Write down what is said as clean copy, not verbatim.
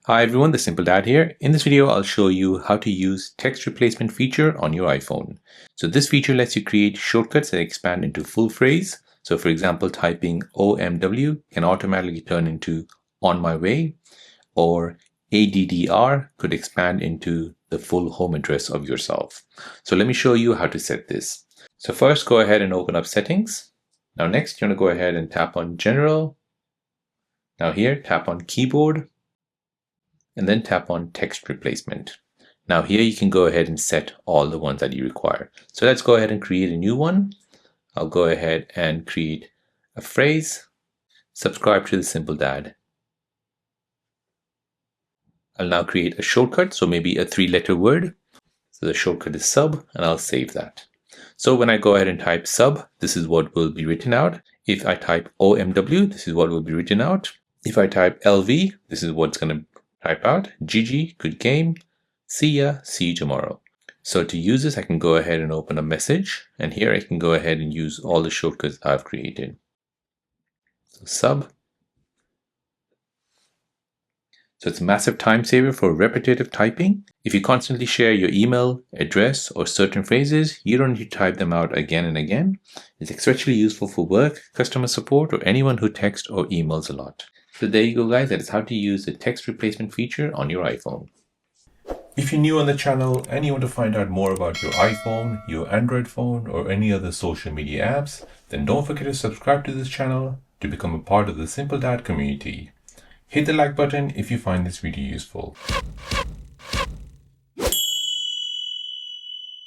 Hi everyone, the Simple Dad here. In this video, I'll show you how to use text replacement feature on your iPhone. So this feature lets you create shortcuts that expand into full phrase. So for example, typing OMW can automatically turn into on my way, or ADDR could expand into the full home address of yourself. So let me show you how to set this. So first, go ahead and open up settings. Now next, you're going to go ahead and tap on general. Now here, tap on keyboard, and then tap on text replacement. Now here you can go ahead and set all the ones that you require. So let's go ahead and create a new one. I'll go ahead and create a phrase. Subscribe to the Simple Dad. I'll now create a shortcut, so maybe a 3-letter word. So the shortcut is sub, and I'll save that. So when I go ahead and type sub, this is what will be written out. If I type OMW, this is what will be written out. If I type LV, this is what's going to type out. GG, good game. See ya, see you tomorrow. So to use this, I can go ahead and open a message, and here I can go ahead and use all the shortcuts I've created. So sub. So it's a massive time saver for repetitive typing. If you constantly share your email, address, or certain phrases, you don't need to type them out again and again. It's especially useful for work, customer support, or anyone who texts or emails a lot. So there you go guys, that is how to use the text replacement feature on your iPhone. If you're new on the channel and you want to find out more about your iPhone, your Android phone, or any other social media apps, then don't forget to subscribe to this channel to become a part of the Simple Dad community. Hit the like button if you find this video useful.